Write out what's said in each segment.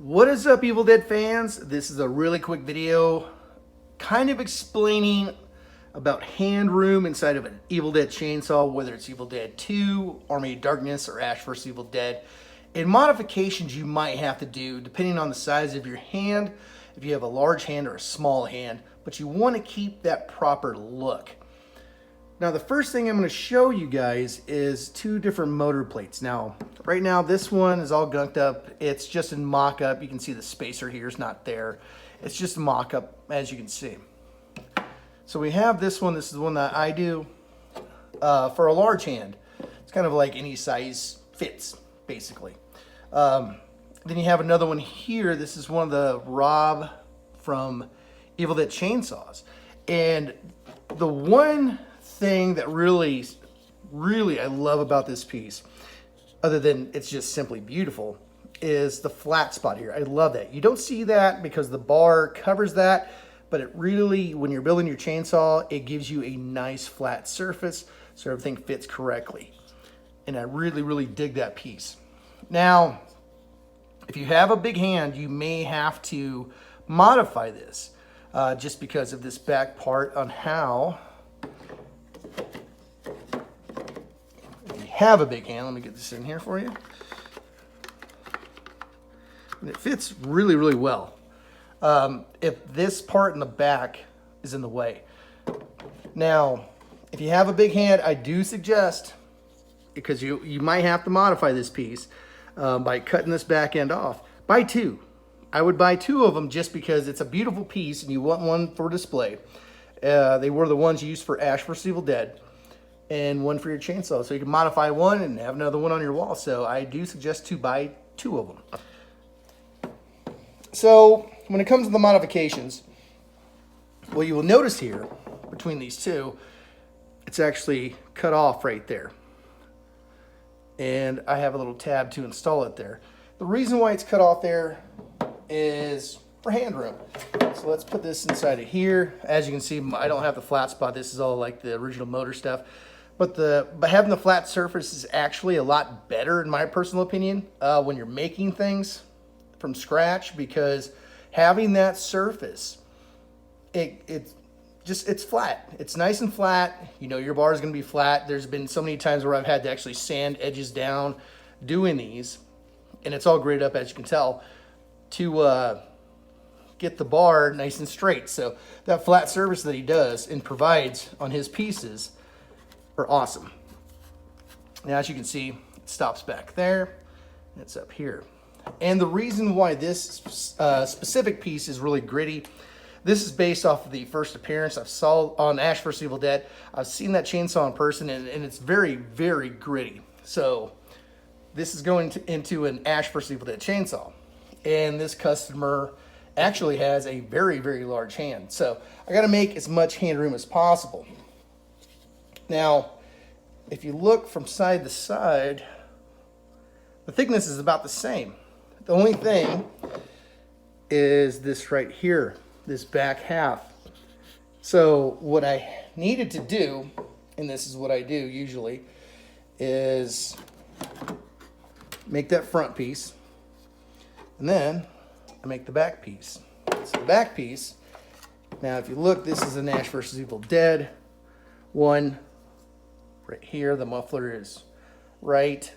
What is up, Evil Dead fans? This is a really quick video kind of explaining about hand room inside of an Evil Dead chainsaw, whether it's Evil Dead 2, Army of Darkness, or Ash vs. Evil Dead, and modifications you might have to do depending on the size of your hand, if you have a large hand or a small hand, but you want to keep that proper look. Now, the first thing I'm going to show you guys is two different motor plates. Now, right now, this one is all gunked up. It's just in mock-up. You can see the spacer here is not there. It's just a mock-up, as you can see. So we have this one. This is the one that I do for a large hand. It's kind of like any size fits, basically. Then you have another one here. This is one of the Rob from Evil Dead chainsaws. And the one thing that really I love about this piece, other than it's just simply beautiful, is the flat spot here. I love that. You don't see that because the bar covers that, but it really, when you're building your chainsaw, it gives you a nice flat surface so everything fits correctly. And I really dig that piece. Now, if you have a big hand, you may have to modify this just because of this back part on how have a big hand. Let me get this in here for you. And it fits really well. If this part in the back is in the way. Now, if you have a big hand, I do suggest, because you might have to modify this piece by cutting this back end off, buy two. I would buy two of them just because it's a beautiful piece and you want one for display. They were the ones used for Ash vs. Evil Dead, and one for your chainsaw. So you can modify one and have another one on your wall. So I do suggest to buy two of them. So when it comes to the modifications, what you will notice here between these two, it's actually cut off right there. And I have a little tab to install it there. The reason why it's cut off there is for hand room. So let's put this inside of here. As you can see, I don't have the flat spot. This is all like the original motor stuff. But having the flat surface is actually a lot better, in my personal opinion, when you're making things from scratch, because having that surface, it's flat. It's nice and flat. You know, your bar is going to be flat. There's been so many times where I've had to actually sand edges down doing these, and it's all graded up, as you can tell, to get the bar nice and straight. So that flat surface that he does and provides on his pieces are awesome. Now, as you can see, it stops back there, and it's up here. And the reason why this specific piece is really gritty, this is based off of the first appearance I saw on Ash vs. Evil Dead. I've seen that chainsaw in person, and it's very gritty. So this is going into an Ash vs. Evil Dead chainsaw. And this customer actually has a very large hand. So I got to make as much hand room as possible. Now, if you look from side to side, the thickness is about the same. The only thing is this right here, this back half. So what I needed to do, and this is what I do usually, is make that front piece, and then I make the back piece. So the back piece, now if you look, this is an Ash vs. Evil Dead one. Right here, the muffler is right,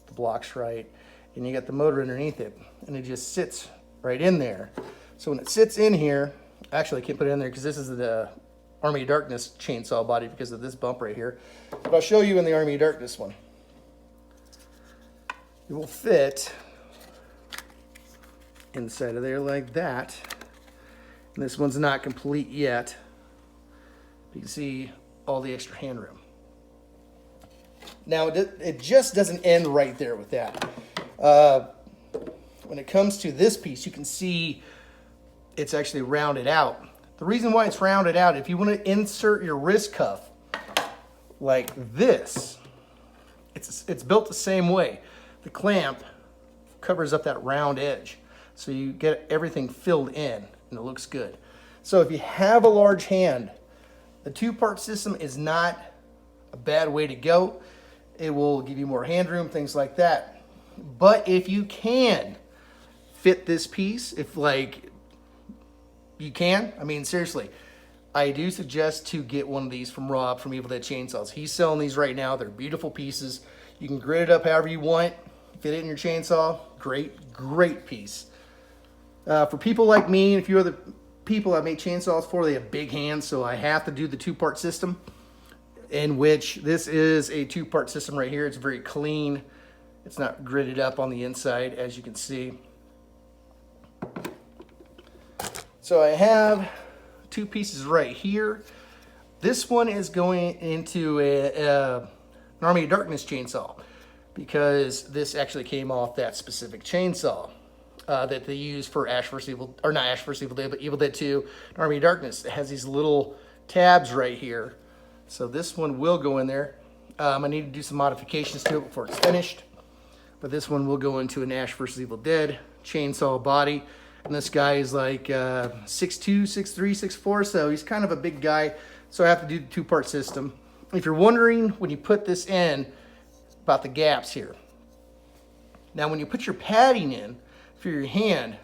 the block's right, and you got the motor underneath it, and it just sits right in there. So when it sits in here, actually I can't put it in there because this is the Army of Darkness chainsaw body because of this bump right here, but I'll show you in the Army of Darkness one. It will fit inside of there like that, and this one's not complete yet. You can see all the extra hand room. Now, it just doesn't end right there with that. When it comes to this piece, you can see it's actually rounded out. The reason why it's rounded out, if you want to insert your wrist cuff like this, it's built the same way. The clamp covers up that round edge, so you get everything filled in, and it looks good. So if you have a large hand, the two-part system is not a bad way to go. It will give you more hand room, things like that. But if you can fit this piece, if like you can, I mean, seriously, I do suggest to get one of these from Rob from Evil Dead Chainsaws. He's selling these right now. They're beautiful pieces. You can grit it up however you want, fit it in your chainsaw. Great piece. For people like me and a few other people I make chainsaws for, they have big hands, so I have to do the two-part system, in which this is a two-part system right here. It's very clean. It's not gritted up on the inside, as you can see. So I have two pieces right here. This one is going into an Army of Darkness chainsaw, because this actually came off that specific chainsaw that they use for Ash vs. Evil, or not Ash vs. Evil Dead, but Evil Dead 2, Army of Darkness. It has these little tabs right here. So this one will go in there. I need to do some modifications to it before it's finished. But this one will go into an Ash vs. Evil Dead chainsaw body. And this guy is like 6'2", 6'3", 6'4", so he's kind of a big guy. So I have to do the two-part system. If you're wondering when you put this in about the gaps here. Now when you put your padding in for your hand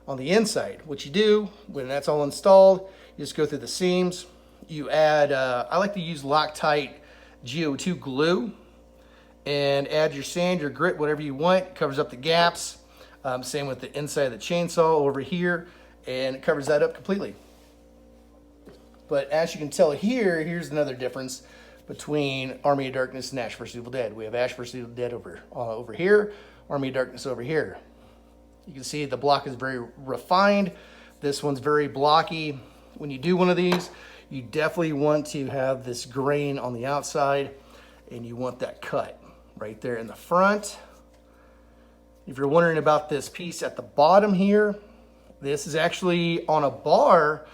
on the inside, what you do when that's all installed, you just go through the seams. You add, I like to use Loctite GO2 glue, and add your sand, your grit, whatever you want. It covers up the gaps. Same with the inside of the chainsaw over here, and it covers that up completely. But as you can tell here, here's another difference between Army of Darkness and Ash vs. Evil Dead. We have Ash vs. Evil Dead over here, Army of Darkness over here. You can see the block is very refined. This one's very blocky. When you do one of these, you definitely want to have this grain on the outside, and you want that cut right there in the front. If you're wondering about this piece at the bottom here, this is actually on a bar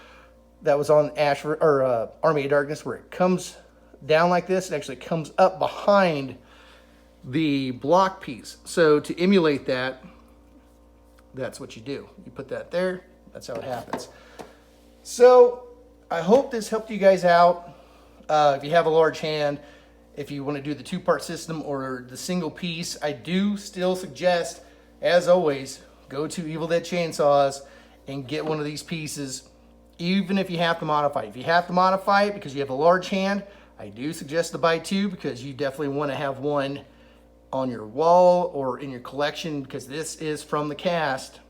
that was on Army of Darkness, where it comes down like this. It actually comes up behind the block piece. So to emulate that, that's what you do. You put that there. That's how it happens. So I hope this helped you guys out. If you have a large hand, if you want to do the two-part system or the single piece, I do still suggest, as always, go to Evil Dead Chainsaws and get one of these pieces, even if you have to modify it. If you have to modify it because you have a large hand, I do suggest to buy two, because you definitely want to have one on your wall or in your collection, because this is from the cast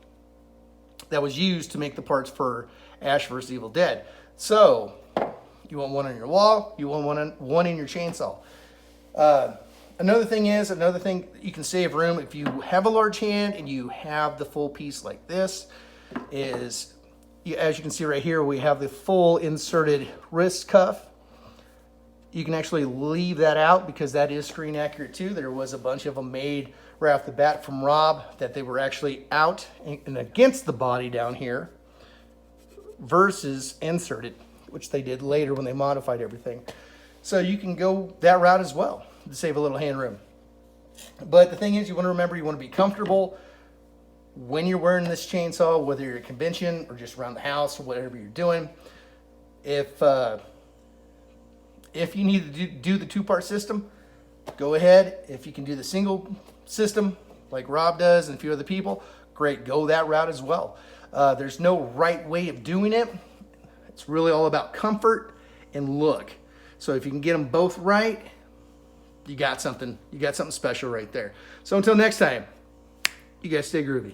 that was used to make the parts for Ash vs. Evil Dead. So you want one on your wall, you want one in your chainsaw. Another thing you can save room if you have a large hand and you have the full piece like this is, as you can see right here, we have the full inserted wrist cuff. You can actually leave that out because that is screen accurate too. There was a bunch of them made right off the bat from Rob that they were actually out and against the body down here versus inserted, which they did later when they modified everything. So you can go that route as well to save a little hand room. But the thing is, you want to remember, you want to be comfortable when you're wearing this chainsaw, whether you're at a convention or just around the house or whatever you're doing. If you need to do the two-part system, go ahead. If you can do the single system like Rob does and a few other people, great, go that route as well. There's no right way of doing it. It's really all about comfort and look. So if you can get them both right, you got something special right there. So until next time, you guys stay groovy.